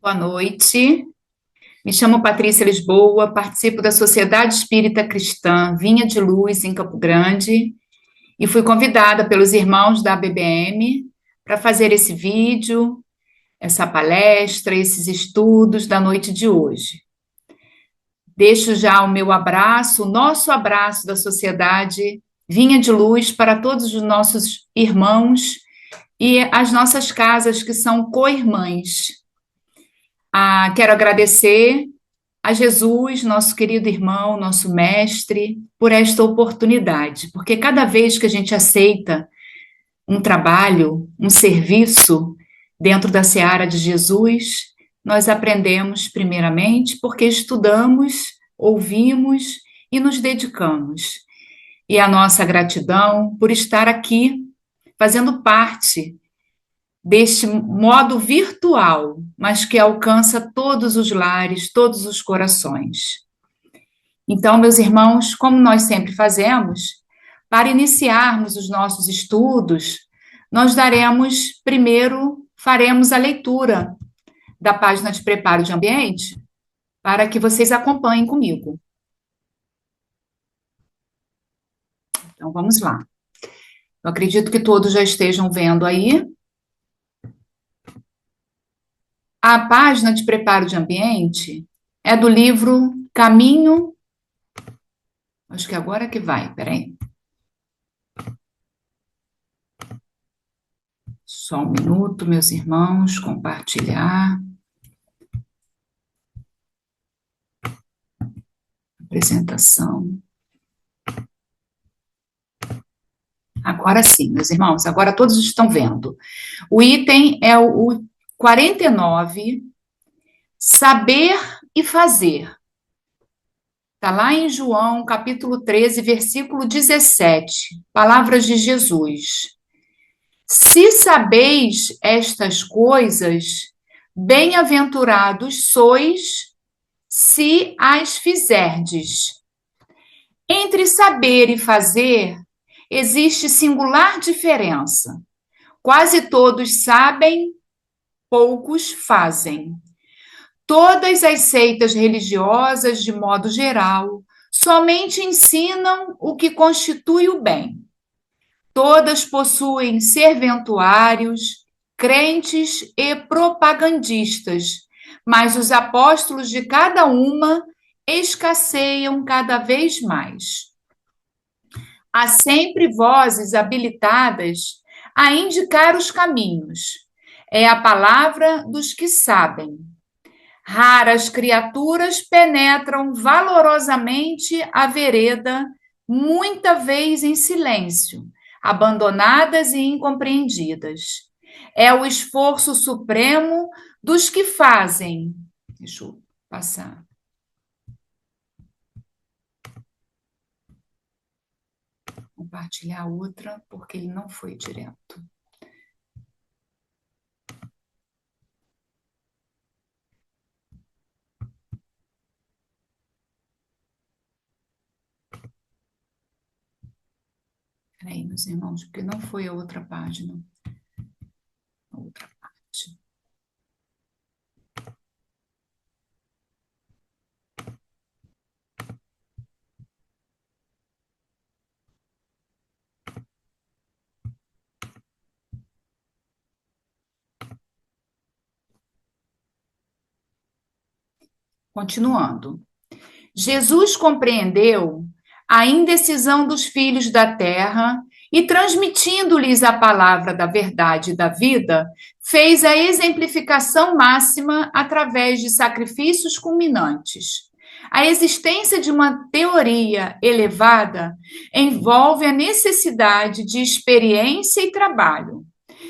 Boa noite, me chamo Patrícia Lisboa, participo da Sociedade Espírita Cristã Vinha de Luz, em Campo Grande, e fui convidada pelos irmãos da ABBM para fazer esse vídeo, essa palestra, esses estudos da noite de hoje. Deixo já o meu abraço, o nosso abraço da Sociedade Vinha de Luz para todos os nossos irmãos e as nossas casas que são co-irmãs. Quero agradecer a Jesus, nosso querido irmão, nosso mestre, por esta oportunidade, porque cada vez que a gente aceita um trabalho, um serviço dentro da seara de Jesus, nós aprendemos primeiramente porque estudamos, ouvimos e nos dedicamos. E a nossa gratidão por estar aqui, fazendo parte deste modo virtual, mas que alcança todos os lares, todos os corações. Então, meus irmãos, como nós sempre fazemos, para iniciarmos os nossos estudos, nós faremos a leitura da página de preparo de ambiente, para que vocês acompanhem comigo. Então, vamos lá. Eu acredito que todos já estejam vendo aí. A página de preparo de ambiente é do livro Caminho. Acho que agora que vai, peraí. Só um minuto, meus irmãos, compartilhar. Apresentação. Agora sim, meus irmãos, agora todos estão vendo. O item é o 49, saber e fazer. Está lá em João, capítulo 13, versículo 17, palavras de Jesus. Se sabeis estas coisas, bem-aventurados sois se as fizerdes. Entre saber e fazer, existe singular diferença. Quase todos sabem, poucos fazem. Todas as seitas religiosas, de modo geral, somente ensinam o que constitui o bem. Todas possuem serventuários, crentes e propagandistas, mas os apóstolos de cada uma escasseiam cada vez mais. Há sempre vozes habilitadas a indicar os caminhos. É a palavra dos que sabem. Raras criaturas penetram valorosamente a vereda, muita vez em silêncio, abandonadas e incompreendidas. É o esforço supremo dos que fazem. Deixa eu passar. Compartilhar outra, porque ele não foi direto. Peraí, meus irmãos, porque não foi a outra página. A outra parte. Continuando. Jesus compreendeu a indecisão dos filhos da terra e, transmitindo-lhes a palavra da verdade e da vida, fez a exemplificação máxima através de sacrifícios culminantes. A existência de uma teoria elevada envolve a necessidade de experiência e trabalho.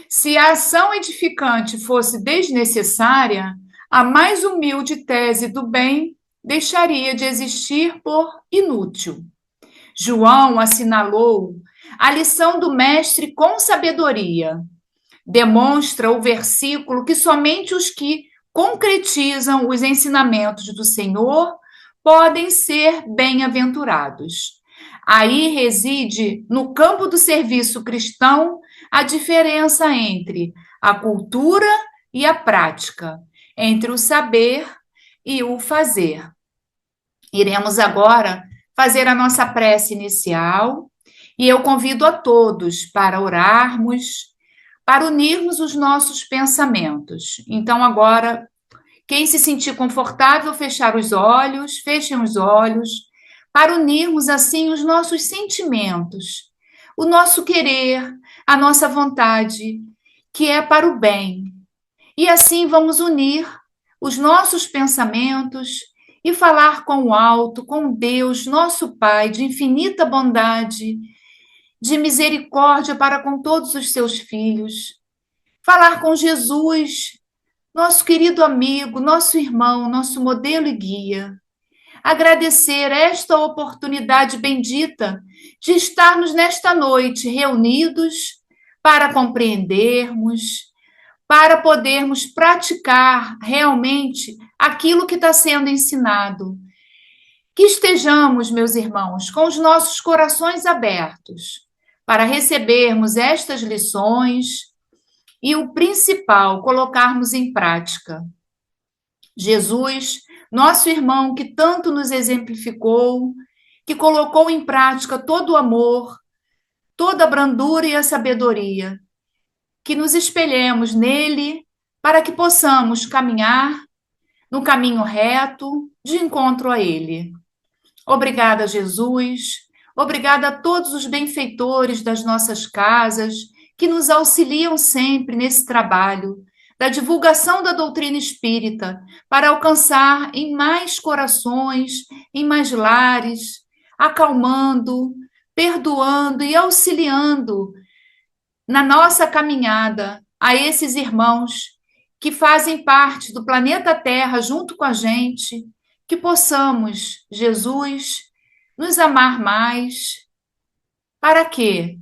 Se a ação edificante fosse desnecessária, a mais humilde tese do bem deixaria de existir por inútil. João assinalou a lição do mestre com sabedoria. Demonstra o versículo que somente os que concretizam os ensinamentos do Senhor podem ser bem-aventurados. Aí reside, no campo do serviço cristão, a diferença entre a cultura e a prática, entre o saber e o fazer. Iremos agora fazer a nossa prece inicial e eu convido a todos para orarmos, para unirmos os nossos pensamentos. Então, agora, quem se sentir confortável, fechar os olhos, fechem os olhos, para unirmos assim os nossos sentimentos, o nosso querer, a nossa vontade, que é para o bem. E assim vamos unir os nossos pensamentos e falar com o alto, com Deus, nosso Pai, de infinita bondade, de misericórdia para com todos os seus filhos. Falar com Jesus, nosso querido amigo, nosso irmão, nosso modelo e guia. Agradecer esta oportunidade bendita de estarmos nesta noite reunidos para compreendermos, para podermos praticar realmente aquilo que está sendo ensinado. Que estejamos, meus irmãos, com os nossos corações abertos para recebermos estas lições e o principal, colocarmos em prática. Jesus, nosso irmão que tanto nos exemplificou, que colocou em prática todo o amor, toda a brandura e a sabedoria, que nos espelhemos nele para que possamos caminhar no caminho reto de encontro a ele. Obrigada, Jesus. Obrigada a todos os benfeitores das nossas casas que nos auxiliam sempre nesse trabalho da divulgação da doutrina espírita para alcançar em mais corações, em mais lares, acalmando, perdoando e auxiliando na nossa caminhada a esses irmãos que fazem parte do planeta Terra junto com a gente, que possamos, Jesus, nos amar mais. Para quê?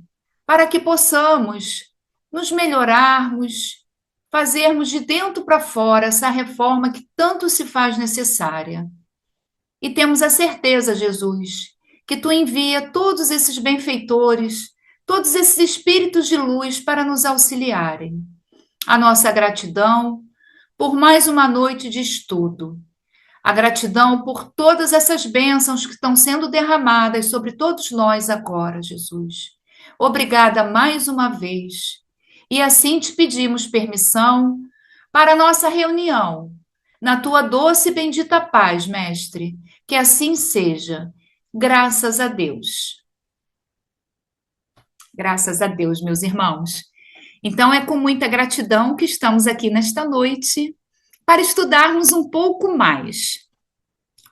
Para que possamos nos melhorarmos, fazermos de dentro para fora essa reforma que tanto se faz necessária. E temos a certeza, Jesus, que tu envia todos esses benfeitores, todos esses espíritos de luz para nos auxiliarem. A nossa gratidão por mais uma noite de estudo. A gratidão por todas essas bênçãos que estão sendo derramadas sobre todos nós agora, Jesus. Obrigada mais uma vez. E assim te pedimos permissão para a nossa reunião. Na tua doce e bendita paz, Mestre. Que assim seja. Graças a Deus. Graças a Deus, meus irmãos. Então, é com muita gratidão que estamos aqui nesta noite para estudarmos um pouco mais.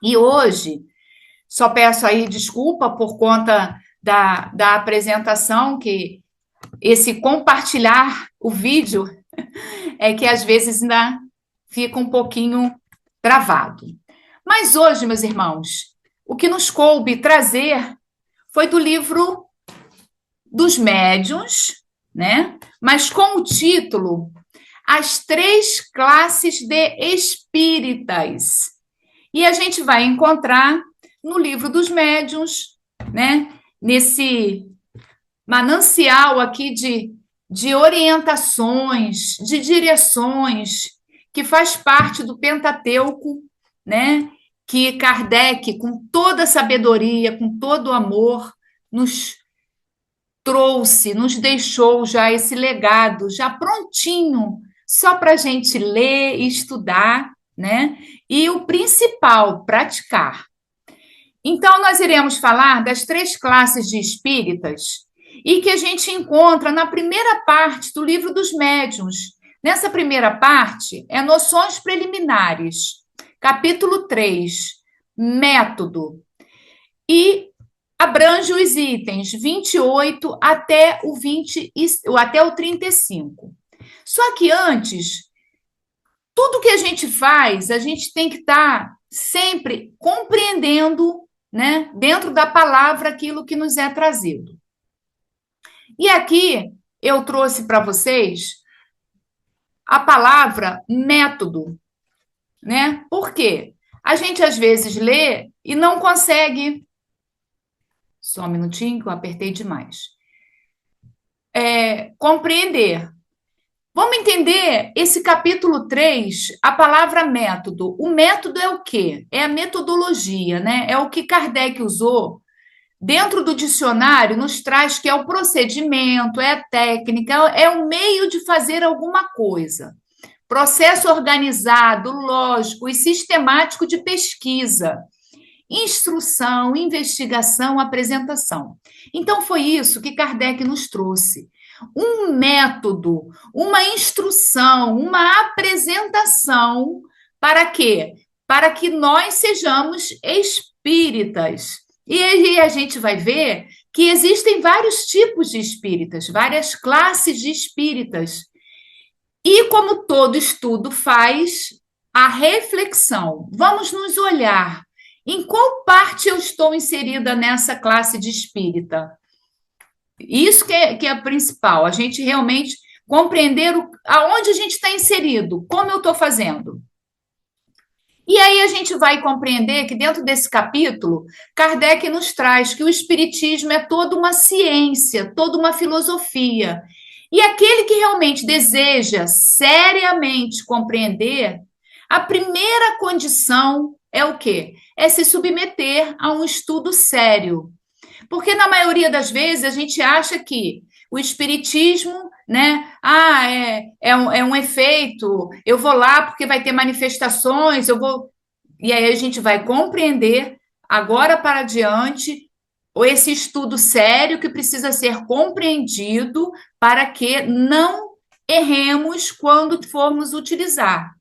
E hoje, só peço aí desculpa por conta da apresentação, que esse compartilhar o vídeo é que às vezes ainda fica um pouquinho travado. Mas hoje, meus irmãos, o que nos coube trazer foi do livro dos Médiuns, né? Mas com o título As Três Classes de Espíritas. E a gente vai encontrar no livro dos Médiuns, né? Nesse manancial aqui de orientações, de direções, que faz parte do Pentateuco, né? Que Kardec, com toda a sabedoria, com todo o amor, nos trouxe, nos deixou já esse legado, já prontinho, só para a gente ler e estudar, né? E o principal, praticar. Então, nós iremos falar das três classes de espíritas e que a gente encontra na primeira parte do livro dos Médiuns. Nessa primeira parte, é Noções Preliminares, capítulo 3, Método. E abrange os itens 28 até o 35. Só que antes, tudo que a gente faz, a gente tem que estar sempre compreendendo né? Dentro da palavra, aquilo que nos é trazido. E aqui eu trouxe para vocês a palavra método, né? Por quê? A gente às vezes lê e não consegue. Só um minutinho que eu apertei demais. Compreender. Vamos entender esse capítulo 3, a palavra método. O método é o quê? É a metodologia, né? É o que Kardec usou. Dentro do dicionário, nos traz que é o procedimento, é a técnica, é o meio de fazer alguma coisa. Processo organizado, lógico e sistemático de pesquisa, instrução, investigação, apresentação. Então, foi isso que Kardec nos trouxe. Um método, uma instrução, uma apresentação para quê? Para que nós sejamos espíritas. E aí a gente vai ver que existem vários tipos de espíritas, várias classes de espíritas. E como todo estudo faz, a reflexão. Vamos nos olhar. Em qual parte eu estou inserida nessa classe de espírita? Isso que é a principal, a gente realmente compreender aonde a gente está inserido, como eu estou fazendo. E aí a gente vai compreender que dentro desse capítulo, Kardec nos traz que o espiritismo é toda uma ciência, toda uma filosofia. E aquele que realmente deseja seriamente compreender, a primeira condição é o quê? É se submeter a um estudo sério. Porque na maioria das vezes a gente acha que o espiritismo, né? É um efeito, eu vou lá porque vai ter manifestações, eu vou. E aí a gente vai compreender agora para diante esse estudo sério que precisa ser compreendido para que não erremos quando formos utilizar.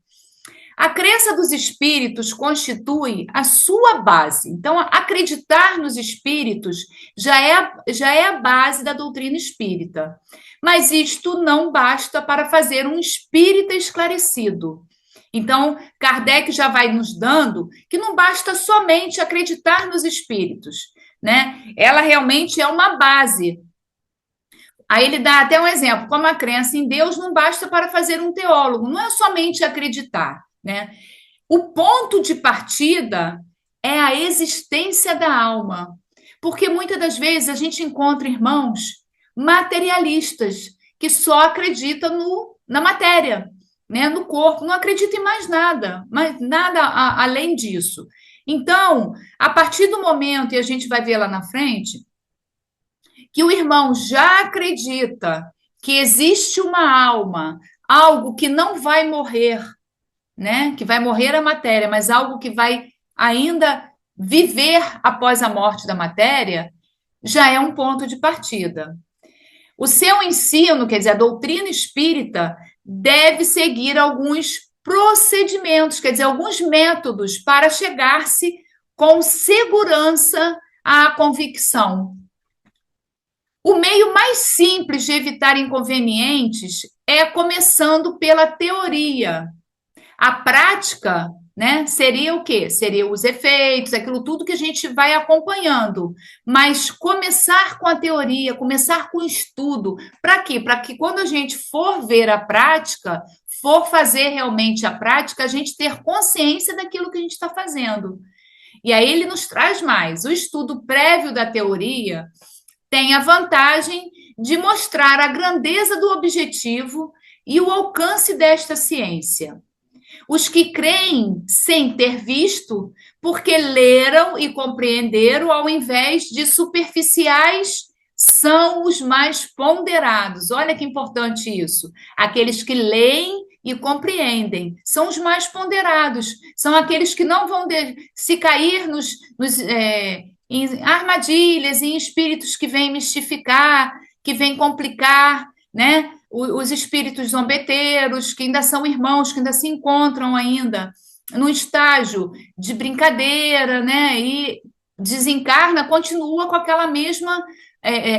A crença dos espíritos constitui a sua base. Então, acreditar nos espíritos já é a base da doutrina espírita. Mas isto não basta para fazer um espírita esclarecido. Então, Kardec já vai nos dando que não basta somente acreditar nos espíritos, né? Ela realmente é uma base. Aí ele dá até um exemplo, como a crença em Deus não basta para fazer um teólogo, não é somente acreditar, né? O ponto de partida é a existência da alma, porque muitas das vezes a gente encontra irmãos materialistas que só acreditam na matéria, né, no corpo, não acreditam em mais nada, mas nada além disso. Então, a partir do momento, e a gente vai ver lá na frente, que o irmão já acredita que existe uma alma, algo que não vai morrer, né? Que vai morrer a matéria, mas algo que vai ainda viver após a morte da matéria, já é um ponto de partida. O seu ensino, quer dizer, a doutrina espírita, deve seguir alguns procedimentos, quer dizer, alguns métodos para chegar-se com segurança à convicção. O meio mais simples de evitar inconvenientes é começando pela teoria. A prática, né, seria o quê? Seria os efeitos, aquilo tudo que a gente vai acompanhando. Mas começar com a teoria, começar com o estudo. Para quê? Para que quando a gente for ver a prática, for fazer realmente a prática, a gente ter consciência daquilo que a gente está fazendo. E aí ele nos traz mais. O estudo prévio da teoria tem a vantagem de mostrar a grandeza do objetivo e o alcance desta ciência. Os que creem sem ter visto, porque leram e compreenderam, ao invés de superficiais, são os mais ponderados. Olha que importante isso. Aqueles que leem e compreendem são os mais ponderados, são aqueles que não vão se cair em armadilhas, em espíritos que vêm mistificar, que vêm complicar, né? Os espíritos zombeteiros, que ainda são irmãos, que ainda se encontram ainda num estágio de brincadeira, né? E desencarna, continua com aquela mesma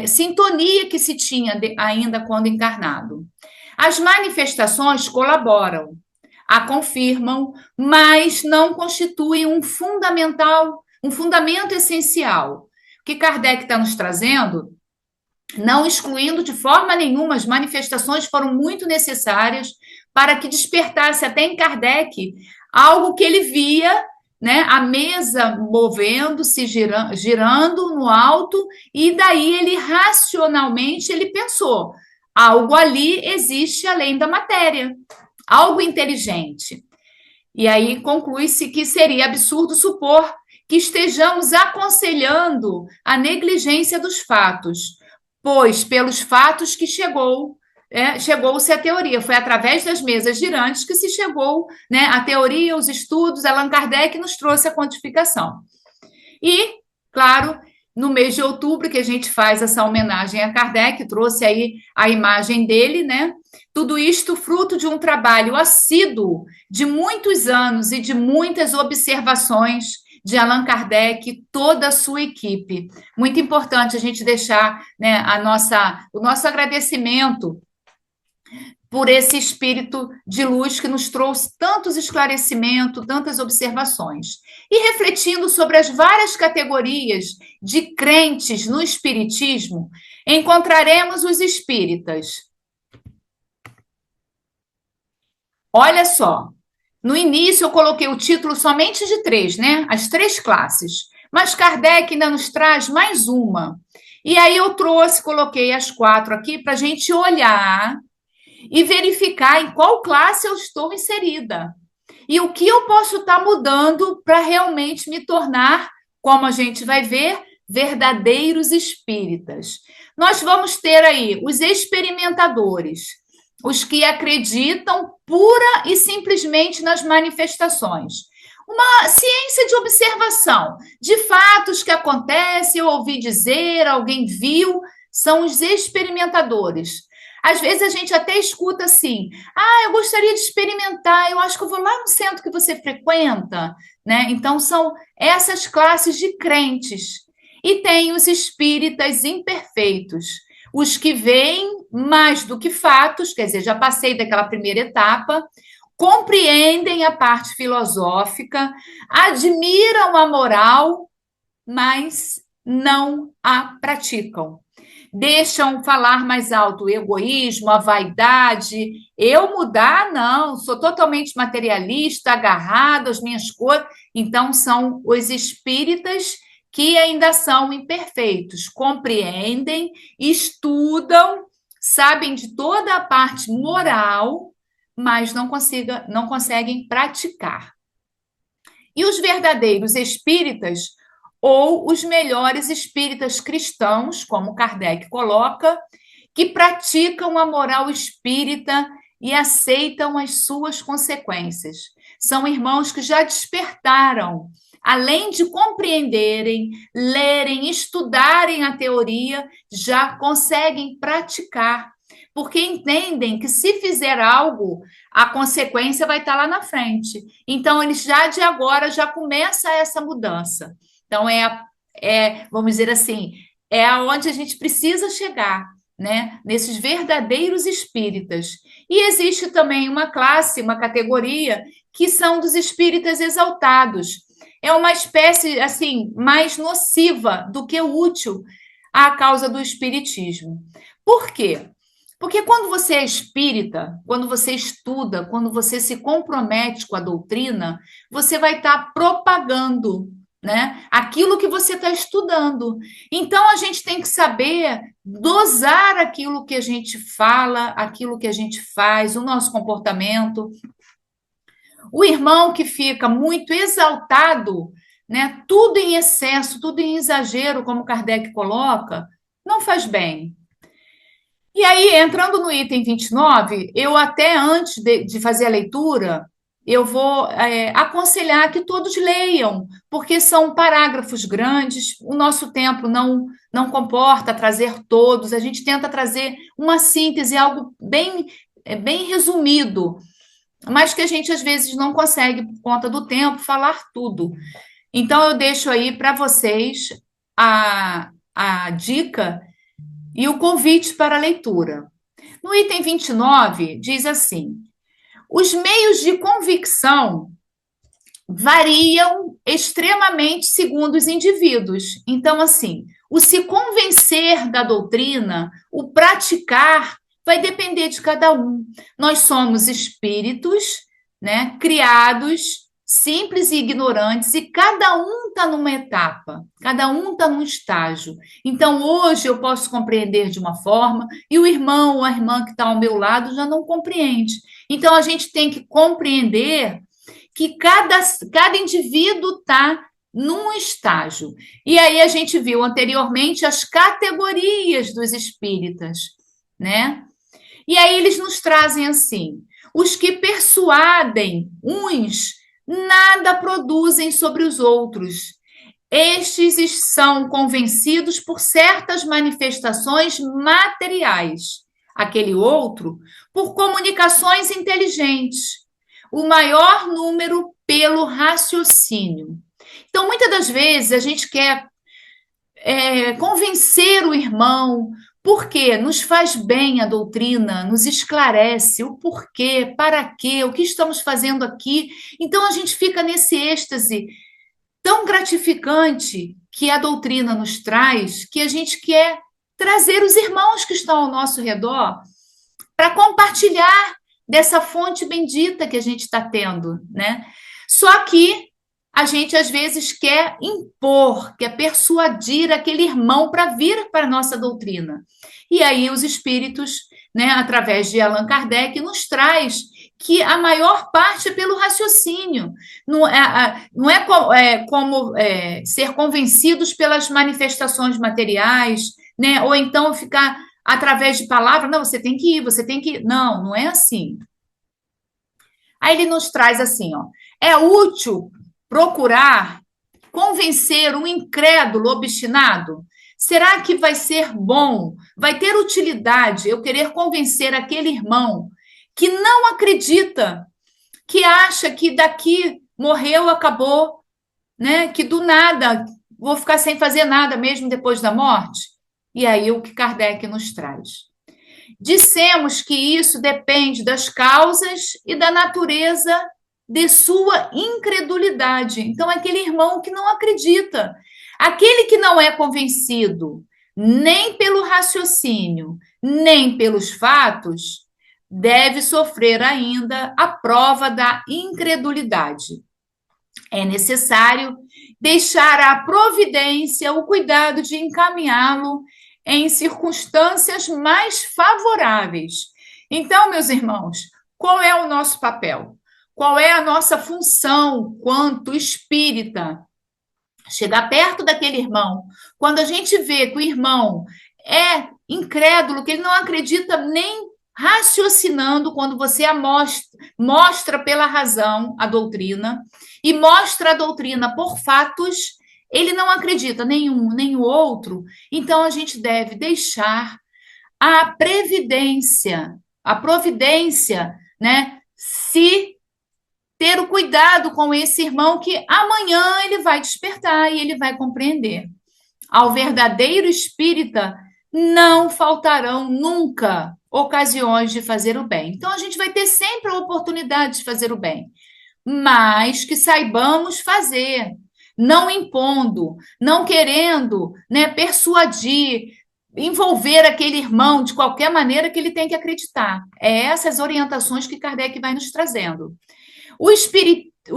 sintonia que se tinha ainda quando encarnado. As manifestações colaboram, a confirmam, mas não constituem um fundamento essencial que Kardec está nos trazendo, não excluindo de forma nenhuma, as manifestações foram muito necessárias para que despertasse até em Kardec algo que ele via, né, a mesa movendo-se, girando no alto, e daí ele racionalmente ele pensou, algo ali existe além da matéria, algo inteligente. E aí conclui-se que seria absurdo supor que estejamos aconselhando a negligência dos fatos, pois pelos fatos que chegou-se à teoria. Foi através das mesas girantes que se chegou, né, à teoria, os estudos. Allan Kardec nos trouxe a quantificação. E, claro, no mês de outubro, que a gente faz essa homenagem a Kardec, trouxe aí a imagem dele, né? Tudo isto fruto de um trabalho assíduo de muitos anos e de muitas observações de Allan Kardec e toda a sua equipe. Muito importante a gente deixar, né, o nosso agradecimento por esse espírito de luz que nos trouxe tantos esclarecimentos, tantas observações. E refletindo sobre as várias categorias de crentes no espiritismo, encontraremos os espíritas. Olha só, no início eu coloquei o título somente de 3, né? As 3 classes. Mas Kardec ainda nos traz mais uma. E aí eu coloquei as 4 aqui para a gente olhar e verificar em qual classe eu estou inserida. E o que eu posso estar mudando para realmente me tornar, como a gente vai ver, verdadeiros espíritas. Nós vamos ter aí os experimentadores, os que acreditam pura e simplesmente nas manifestações. Uma ciência de observação, de fatos que acontecem, eu ouvi dizer, alguém viu, são os experimentadores. Às vezes a gente até escuta assim, eu gostaria de experimentar, eu acho que eu vou lá no centro que você frequenta, né? Então são essas classes de crentes. E tem os espíritas imperfeitos, os que veem mais do que fatos, quer dizer, já passei daquela primeira etapa, compreendem a parte filosófica, admiram a moral, mas não a praticam. Deixam falar mais alto o egoísmo, a vaidade. Eu mudar, não, sou totalmente materialista, agarrado às minhas coisas. Então, são os espíritas que ainda são imperfeitos, compreendem, estudam, sabem de toda a parte moral, mas não conseguem praticar. E os verdadeiros espíritas, ou os melhores espíritas cristãos, como Kardec coloca, que praticam a moral espírita e aceitam as suas consequências. São irmãos que já despertaram, além de compreenderem, lerem, estudarem a teoria, já conseguem praticar, porque entendem que se fizer algo, a consequência vai estar lá na frente. Então, eles já de agora já começa essa mudança. Então, vamos dizer assim, é aonde a gente precisa chegar, né? Nesses verdadeiros espíritas. E existe também uma classe, uma categoria, que são dos espíritas exaltados. É uma espécie, assim, mais nociva do que útil à causa do espiritismo. Por quê? Porque quando você é espírita, quando você estuda, quando você se compromete com a doutrina, você vai estar propagando, né, aquilo que você está estudando. Então, a gente tem que saber dosar aquilo que a gente fala, aquilo que a gente faz, o nosso comportamento. O irmão que fica muito exaltado, né, tudo em excesso, tudo em exagero, como Kardec coloca, não faz bem. E aí, entrando no item 29, eu até antes de fazer a leitura, eu vou aconselhar que todos leiam, porque são parágrafos grandes, o nosso tempo não comporta trazer todos, a gente tenta trazer uma síntese, algo bem resumido, mas que a gente às vezes não consegue, por conta do tempo, falar tudo. Então, eu deixo aí para vocês a dica e o convite para a leitura. No item 29, diz assim: os meios de convicção variam extremamente segundo os indivíduos. Então, assim, o se convencer da doutrina, o praticar, vai depender de cada um. Nós somos espíritos, né, criados simples e ignorantes, e cada um está numa etapa, cada um está num estágio. Então, hoje eu posso compreender de uma forma, e o irmão ou a irmã que está ao meu lado já não compreende. Então, a gente tem que compreender que cada indivíduo está num estágio. E aí a gente viu anteriormente as categorias dos espíritas, né? E aí eles nos trazem assim: os que persuadem uns nada produzem sobre os outros. Estes são convencidos por certas manifestações materiais. Aquele outro, por comunicações inteligentes. O maior número pelo raciocínio. Então, muitas das vezes, a gente quer convencer o irmão, porque nos faz bem a doutrina, nos esclarece o porquê, para quê, o que estamos fazendo aqui. Então, a gente fica nesse êxtase tão gratificante que a doutrina nos traz, que a gente quer trazer os irmãos que estão ao nosso redor para compartilhar dessa fonte bendita que a gente está tendo, né? Só que a gente às vezes quer impor, quer persuadir aquele irmão para vir para a nossa doutrina. E aí os espíritos, né, através de Allan Kardec, nos traz que a maior parte é pelo raciocínio. Não é como ser convencidos pelas manifestações materiais, né? Ou então ficar através de palavras, não, você tem que ir, você tem que ir. Não, não é assim. Aí ele nos traz assim, ó, é útil procurar convencer um incrédulo obstinado? Será que vai ser bom, vai ter utilidade eu querer convencer aquele irmão que não acredita, que acha que daqui morreu, acabou, né? Que do nada vou ficar sem fazer nada mesmo depois da morte? E aí o que Kardec nos traz. Dissemos que isso depende das causas e da natureza de sua incredulidade. Então, aquele irmão que não acredita, aquele que não é convencido nem pelo raciocínio, nem pelos fatos, deve sofrer ainda a prova da incredulidade. É necessário deixar à providência o cuidado de encaminhá-lo em circunstâncias mais favoráveis. Então, meus irmãos, qual é o nosso papel? Qual é a nossa função quanto espírita? Chegar perto daquele irmão. Quando a gente vê que o irmão é incrédulo, que ele não acredita nem raciocinando, quando você mostra pela razão a doutrina e mostra a doutrina por fatos, ele não acredita nenhum nem o outro, então a gente deve deixar a providência, né, se ter o cuidado com esse irmão que amanhã ele vai despertar e ele vai compreender. Ao verdadeiro espírita não faltarão nunca ocasiões de fazer o bem. Então a gente vai ter sempre a oportunidade de fazer o bem, mas que saibamos fazer, não impondo, não querendo, né, persuadir, envolver aquele irmão de qualquer maneira que ele tem que acreditar. É essas orientações que Kardec vai nos trazendo. O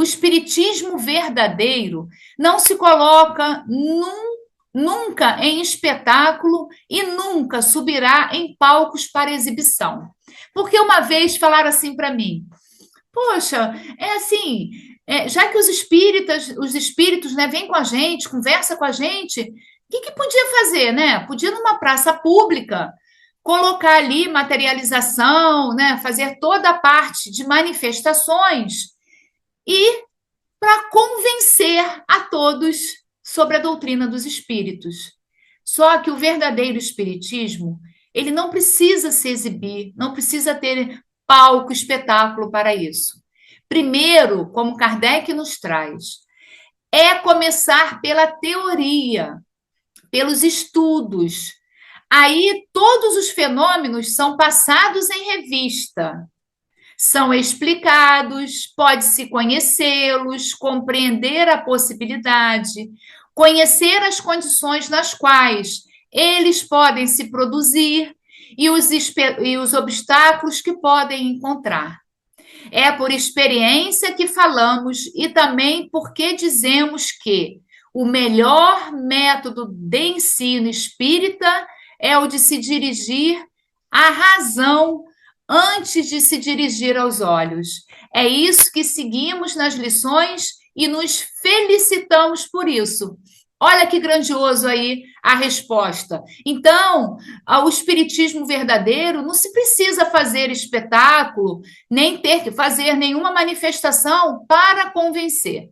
espiritismo verdadeiro não se coloca nunca em espetáculo e nunca subirá em palcos para exibição. Porque uma vez falaram assim para mim: poxa, é assim, já que os espíritos, né, vêm com a gente, conversa com a gente, o que podia fazer, né? Podia numa praça pública colocar ali materialização, né, fazer toda a parte de manifestações e para convencer a todos sobre a doutrina dos espíritos. Só que o verdadeiro espiritismo, ele não precisa se exibir, não precisa ter palco, espetáculo para isso. Primeiro, como Kardec nos traz, é começar pela teoria, pelos estudos. Aí todos os fenômenos são passados em revista, São explicados, pode-se conhecê-los, compreender a possibilidade, conhecer as condições nas quais eles podem se produzir e os obstáculos que podem encontrar. É por experiência que falamos e também porque dizemos que o melhor método de ensino espírita é o de se dirigir à razão antes de se dirigir aos olhos. É isso que seguimos nas lições e nos felicitamos por isso. Olha que grandioso aí a resposta. Então, o espiritismo verdadeiro não se precisa fazer espetáculo, nem ter que fazer nenhuma manifestação para convencer.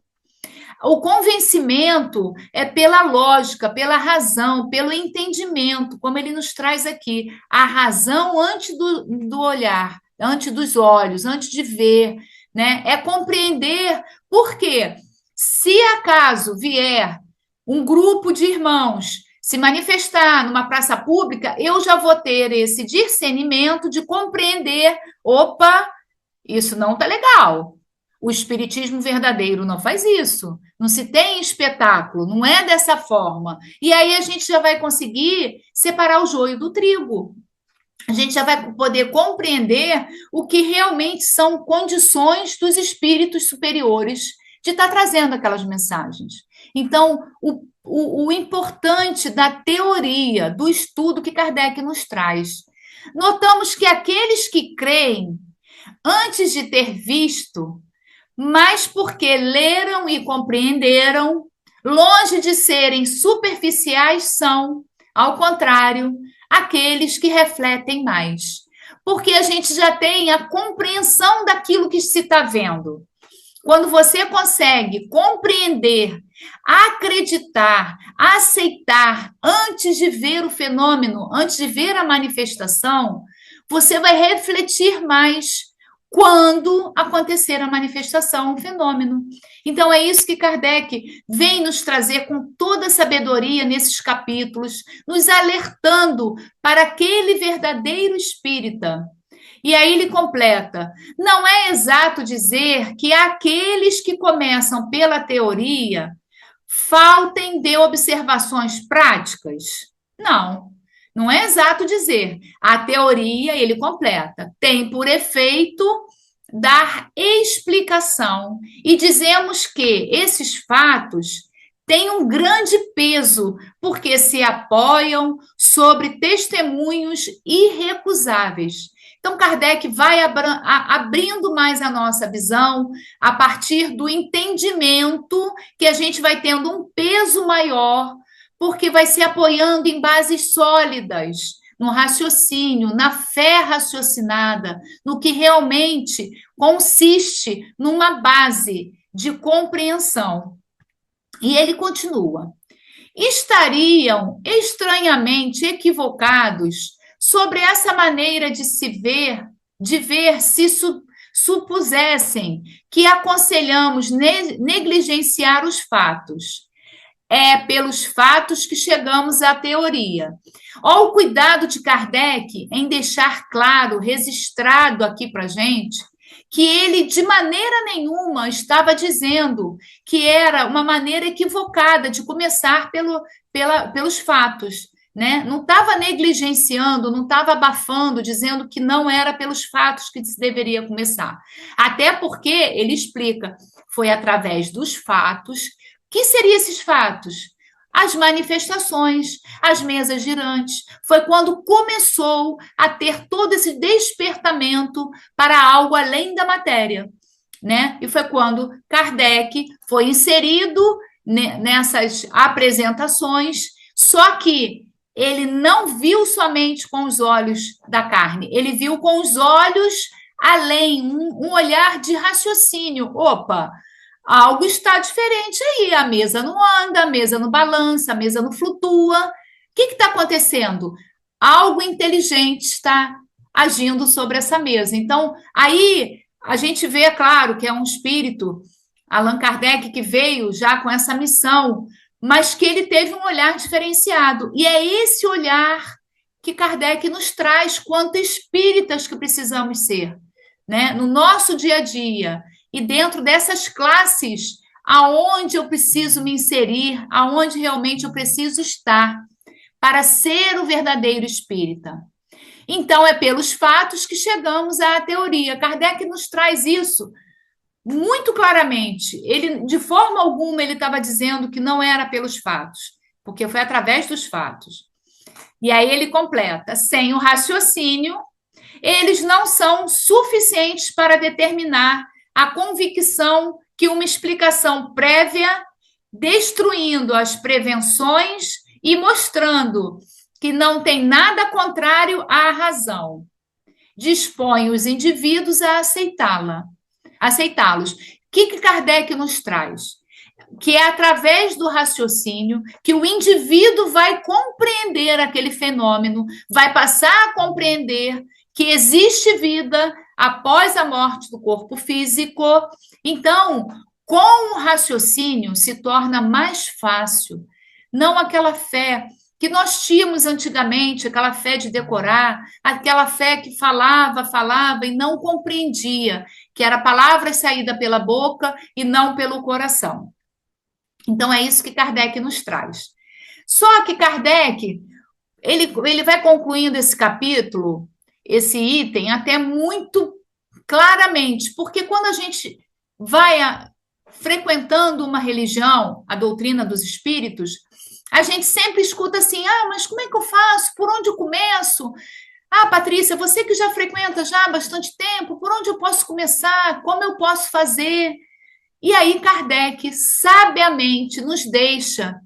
O convencimento é pela lógica, pela razão, pelo entendimento, como ele nos traz aqui. A razão antes do olhar, antes dos olhos, antes de ver, né? É compreender por quê. Se acaso vier um grupo de irmãos se manifestar numa praça pública, eu já vou ter esse discernimento de compreender, opa, isso não está legal. O espiritismo verdadeiro não faz isso. Não se tem espetáculo, não é dessa forma. E aí a gente já vai conseguir separar o joio do trigo. A gente já vai poder compreender o que realmente são condições dos espíritos superiores de estar trazendo aquelas mensagens. Então, o importante da teoria, do estudo que Kardec nos traz, notamos que aqueles que creem, antes de ter visto, mas porque leram e compreenderam, longe de serem superficiais, são, ao contrário, aqueles que refletem mais. Porque a gente já tem a compreensão daquilo que se está vendo. Quando você consegue compreender, acreditar, aceitar antes de ver o fenômeno, antes de ver a manifestação, você vai refletir mais quando acontecer a manifestação, o fenômeno. Então, é isso que Kardec vem nos trazer com toda a sabedoria nesses capítulos, nos alertando para aquele verdadeiro espírita. E aí ele completa: não é exato dizer que aqueles que começam pela teoria faltem de observações práticas. Não. Não é exato dizer. A teoria, ele completa, tem por efeito dar explicação. E dizemos que esses fatos têm um grande peso, porque se apoiam sobre testemunhos irrecusáveis. Então, Kardec vai abrindo mais a nossa visão a partir do entendimento que a gente vai tendo um peso maior, porque vai se apoiando em bases sólidas, no raciocínio, na fé raciocinada, no que realmente consiste numa base de compreensão. E ele continua: estariam estranhamente equivocados sobre essa maneira de se ver, de ver se supusessem que aconselhamos negligenciar os fatos. É pelos fatos que chegamos à teoria. Olha o cuidado de Kardec em deixar claro, registrado aqui para a gente, que ele de maneira nenhuma estava dizendo que era uma maneira equivocada de começar pelos fatos. Né? Não estava negligenciando, não estava abafando, dizendo que não era pelos fatos que se deveria começar. Até porque, ele explica, foi através dos fatos. Que seriam esses fatos? As manifestações, as mesas girantes. Foi quando começou a ter todo esse despertamento para algo além da matéria, né? E foi quando Kardec foi inserido nessas apresentações, só que ele não viu somente com os olhos da carne, ele viu com os olhos além, um olhar de raciocínio. Opa! Algo está diferente aí, a mesa não anda, a mesa não balança, a mesa não flutua. O que está acontecendo? Algo inteligente está agindo sobre essa mesa. Então, aí a gente vê, claro, que é um espírito, Allan Kardec, que veio já com essa missão, mas que ele teve um olhar diferenciado. E é esse olhar que Kardec nos traz quanto espíritas que precisamos ser. né, no nosso dia a dia e dentro dessas classes aonde eu preciso me inserir, aonde realmente eu preciso estar para ser o verdadeiro espírita. Então, é pelos fatos que chegamos à teoria. Kardec nos traz isso muito claramente. Ele, de forma alguma, ele estava dizendo que não era pelos fatos, porque foi através dos fatos. E aí ele completa: sem o raciocínio, eles não são suficientes para determinar a convicção que uma explicação prévia, destruindo as prevenções e mostrando que não tem nada contrário à razão, dispõe os indivíduos a aceitá-los. O que Kardec nos traz? Que é através do raciocínio que o indivíduo vai compreender aquele fenômeno, vai passar a compreender que existe vida após a morte do corpo físico. Então, com o raciocínio se torna mais fácil, não aquela fé que nós tínhamos antigamente, aquela fé de decorar, aquela fé que falava e não compreendia, que era palavra saída pela boca e não pelo coração. Então, é isso que Kardec nos traz. Só que Kardec, ele vai concluindo esse capítulo, esse item, até muito claramente, porque quando a gente vai frequentando uma religião, a doutrina dos espíritos, a gente sempre escuta assim: mas como é que eu faço? Por onde eu começo? Patrícia, você que já frequenta já há bastante tempo, por onde eu posso começar? Como eu posso fazer? E aí Kardec sabiamente nos deixa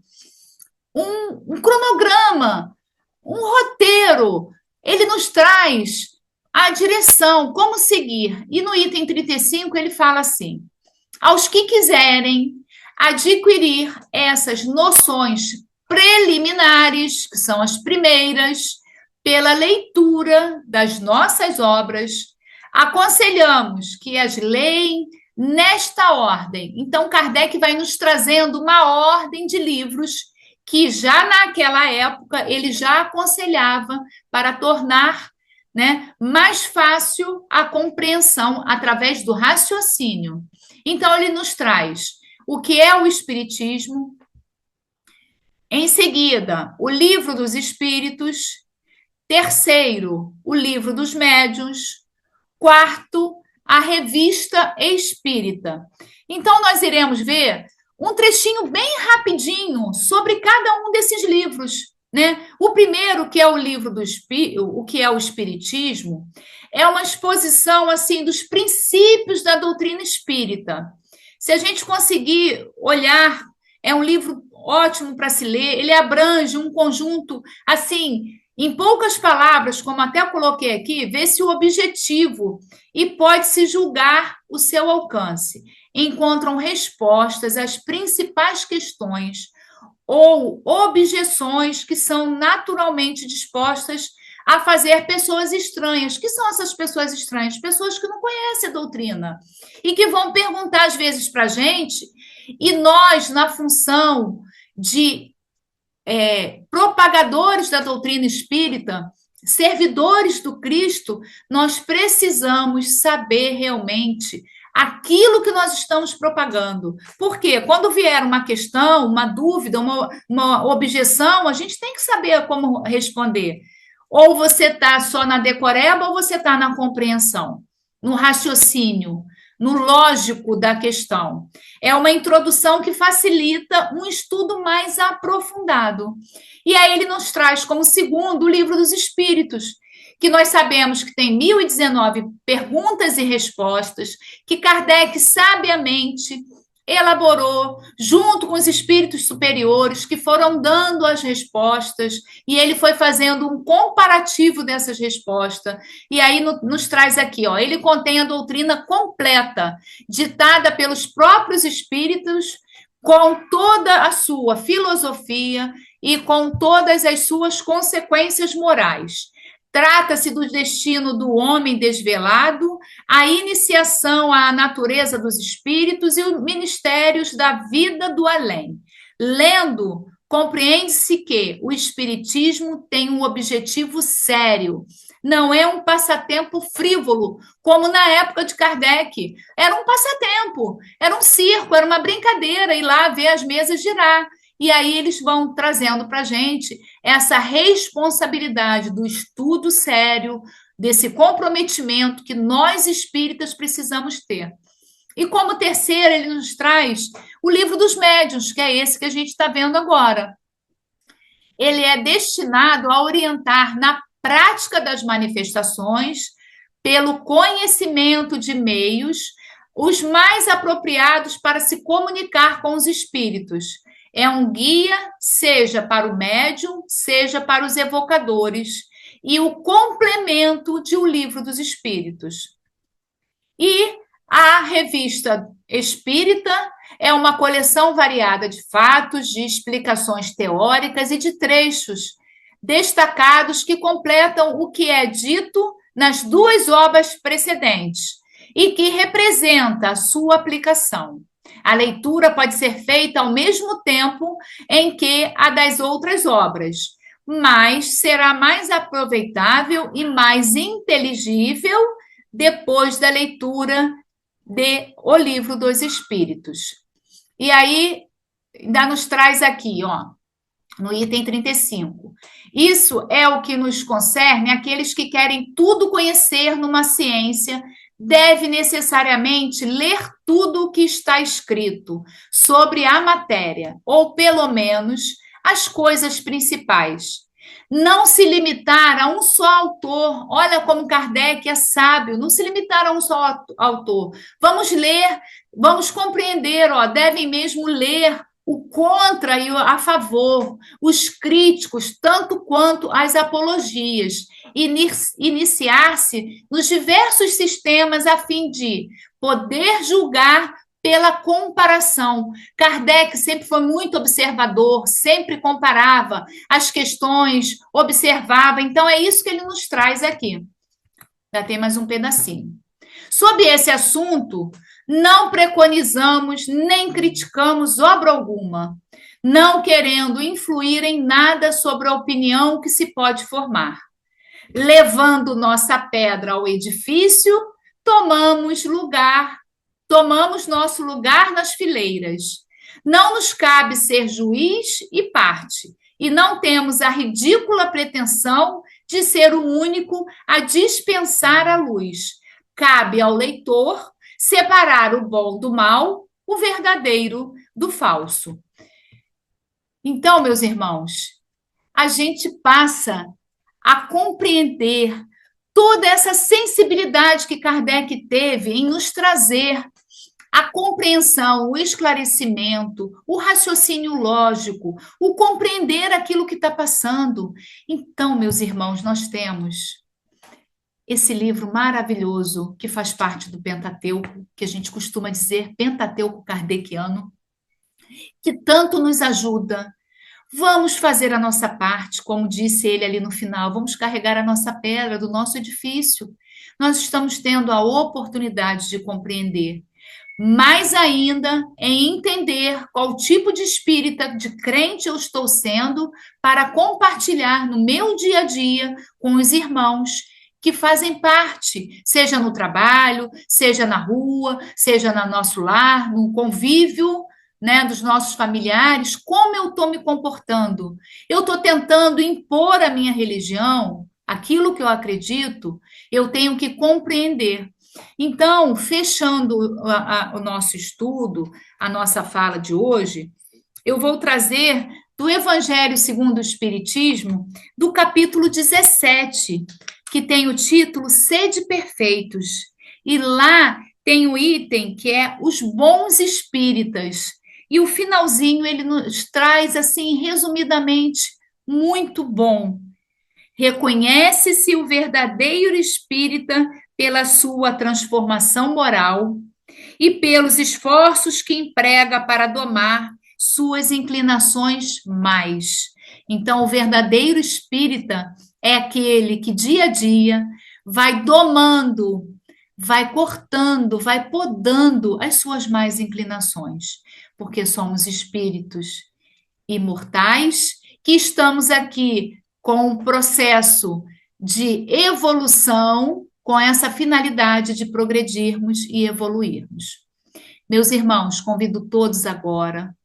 um cronograma, um roteiro. Ele nos traz a direção, como seguir. E no item 35 ele fala assim: aos que quiserem adquirir essas noções preliminares, que são as primeiras, pela leitura das nossas obras, aconselhamos que as leem nesta ordem. Então, Kardec vai nos trazendo uma ordem de livros que já naquela época ele já aconselhava para tornar, né, mais fácil a compreensão através do raciocínio. Então, ele nos traz o que é o Espiritismo, em seguida, o Livro dos Espíritos, terceiro, o Livro dos Médiuns, quarto, a Revista Espírita. Então, nós iremos ver um trechinho bem rapidinho sobre cada um desses livros, né? O primeiro, que é o livro do o que é o Espiritismo, é uma exposição assim dos princípios da doutrina espírita. Se a gente conseguir olhar, é um livro ótimo para se ler, ele abrange um conjunto assim, em poucas palavras, como até eu coloquei aqui, vê-se o objetivo e pode-se julgar o seu alcance. Encontram respostas às principais questões ou objeções que são naturalmente dispostas a fazer pessoas estranhas. Que são essas pessoas estranhas? Pessoas que não conhecem a doutrina e que vão perguntar às vezes para a gente, e nós, na função de propagadores da doutrina espírita, servidores do Cristo, nós precisamos saber realmente aquilo que nós estamos propagando. Porque quando vier uma questão, uma dúvida, uma objeção, a gente tem que saber como responder. Ou você está só na decoreba, ou você está na compreensão, no raciocínio, no lógico da questão. É uma introdução que facilita um estudo mais aprofundado. E aí ele nos traz como segundo o Livro dos Espíritos, que nós sabemos que tem 1019 perguntas e respostas, que Kardec sabiamente elaborou junto com os espíritos superiores que foram dando as respostas, e ele foi fazendo um comparativo dessas respostas. E aí nos traz aqui, ele contém a doutrina completa, ditada pelos próprios espíritos, com toda a sua filosofia e com todas as suas consequências morais. Trata-se do destino do homem desvelado, a iniciação à natureza dos espíritos e os ministérios da vida do além. Lendo, compreende-se que o espiritismo tem um objetivo sério, Não é um passatempo frívolo, como na época de Kardec. Era um passatempo, era um circo, era uma brincadeira, ir lá ver as mesas girar. E aí eles vão trazendo para a gente essa responsabilidade do estudo sério, desse comprometimento que nós espíritas precisamos ter. E como terceiro, ele nos traz o livro dos médiuns, que é esse que a gente está vendo agora. Ele é destinado a orientar na prática das manifestações, pelo conhecimento de meios, os mais apropriados para se comunicar com os espíritos. É um guia, seja para o médium, seja para os evocadores, e o complemento de O Livro dos Espíritos. E a revista Espírita é uma coleção variada de fatos, de explicações teóricas e de trechos destacados que completam o que é dito nas duas obras precedentes e que representa a sua aplicação. A leitura pode ser feita ao mesmo tempo em que a das outras obras, mas será mais aproveitável e mais inteligível depois da leitura de O Livro dos Espíritos. E aí, ainda nos traz aqui, ó, no item 35. Isso é o que nos concerne aqueles que querem tudo conhecer numa ciência, deve necessariamente ler tudo o que está escrito sobre a matéria, ou pelo menos as coisas principais. Não se limitar a um só autor. Olha como Kardec é sábio, não se limitar a um só autor. Vamos ler, vamos compreender, ó, devem mesmo ler o contra e o a favor, os críticos, tanto quanto as apologias, iniciar-se nos diversos sistemas a fim de poder julgar pela comparação. Kardec sempre foi muito observador, sempre comparava as questões, observava. Então, é isso que ele nos traz aqui. Já tem mais um pedacinho. Sobre esse assunto, não preconizamos nem criticamos obra alguma, não querendo influir em nada sobre a opinião que se pode formar. Levando nossa pedra ao edifício, tomamos nosso lugar nas fileiras. Não nos cabe ser juiz e parte, e não temos a ridícula pretensão de ser o único a dispensar a luz. Cabe ao leitor separar o bom do mal, o verdadeiro do falso. Então, meus irmãos, a gente passa a compreender toda essa sensibilidade que Kardec teve em nos trazer a compreensão, o esclarecimento, o raciocínio lógico, o compreender aquilo que está passando. Então, meus irmãos, nós temos esse livro maravilhoso que faz parte do Pentateuco, que a gente costuma dizer Pentateuco kardeciano, que tanto nos ajuda. Vamos fazer a nossa parte, como disse ele ali no final, vamos carregar a nossa pedra do nosso edifício. Nós estamos tendo a oportunidade de compreender, mais ainda em entender qual tipo de espírita, de crente eu estou sendo, para compartilhar no meu dia a dia com os irmãos que fazem parte, seja no trabalho, seja na rua, seja no nosso lar, no convívio, né, dos nossos familiares, como eu estou me comportando? Eu estou tentando impor a minha religião, aquilo que eu acredito, eu tenho que compreender. Então, fechando o nosso estudo, a nossa fala de hoje, eu vou trazer do Evangelho segundo o Espiritismo, do capítulo 17, que tem o título Sede Perfeitos. E lá tem o item que é os bons espíritas. E o finalzinho ele nos traz, assim, resumidamente, muito bom. Reconhece-se o verdadeiro espírita pela sua transformação moral e pelos esforços que emprega para domar suas inclinações mais. Então, o verdadeiro espírita é aquele que dia a dia vai domando, vai cortando, vai podando as suas más inclinações, porque somos espíritos imortais que estamos aqui com um processo de evolução com essa finalidade de progredirmos e evoluirmos. Meus irmãos, convido todos agora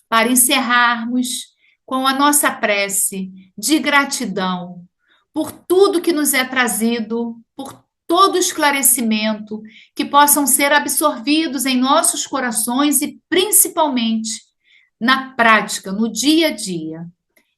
para encerrarmos com a nossa prece de gratidão por tudo que nos é trazido, por todo esclarecimento, que possam ser absorvidos em nossos corações e principalmente na prática, no dia a dia.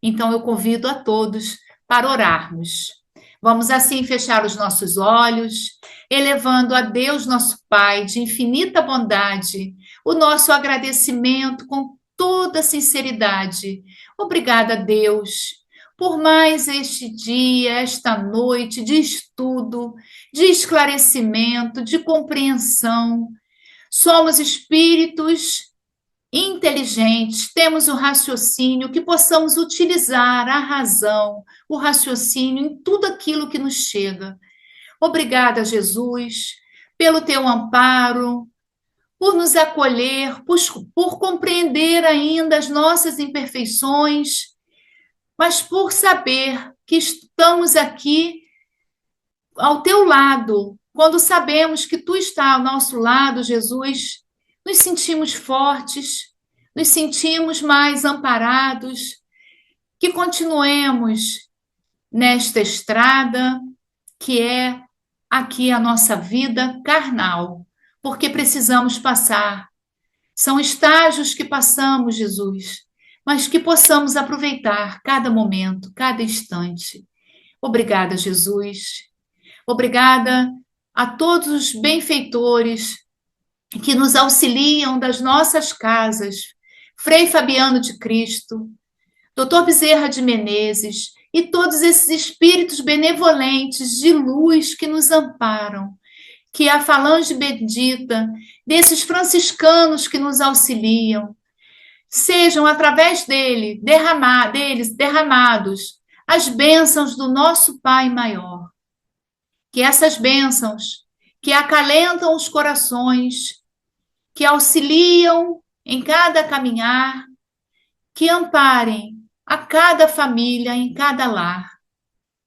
Então eu convido a todos para orarmos. Vamos assim fechar os nossos olhos, elevando a Deus, nosso Pai, de infinita bondade, o nosso agradecimento com toda sinceridade. Obrigada, Deus, por mais este dia, esta noite de estudo, de esclarecimento, de compreensão. Somos espíritos inteligentes, temos o raciocínio, que possamos utilizar a razão, o raciocínio em tudo aquilo que nos chega. Obrigada, Jesus, pelo teu amparo, por nos acolher, por compreender ainda as nossas imperfeições, mas por saber que estamos aqui ao teu lado. Quando sabemos que tu está ao nosso lado, Jesus, nos sentimos fortes, nos sentimos mais amparados, que continuemos nesta estrada que é aqui a nossa vida carnal, porque precisamos passar. São estágios que passamos, Jesus, mas que possamos aproveitar cada momento, cada instante. Obrigada, Jesus. Obrigada a todos os benfeitores que nos auxiliam das nossas casas, Frei Fabiano de Cristo, Dr. Bezerra de Menezes e todos esses espíritos benevolentes de luz que nos amparam, que a falange bendita desses franciscanos que nos auxiliam, sejam através deles derramados as bênçãos do nosso Pai maior. Que essas bênçãos que acalentam os corações, que auxiliam em cada caminhar, que amparem a cada família, em cada lar.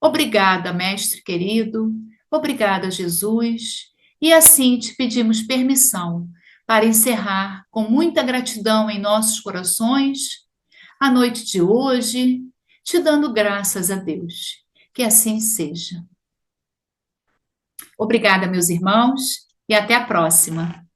Obrigada, Mestre querido, obrigada, Jesus, e assim te pedimos permissão para encerrar com muita gratidão em nossos corações a noite de hoje, te dando graças a Deus. Que assim seja. Obrigada, meus irmãos, e até a próxima.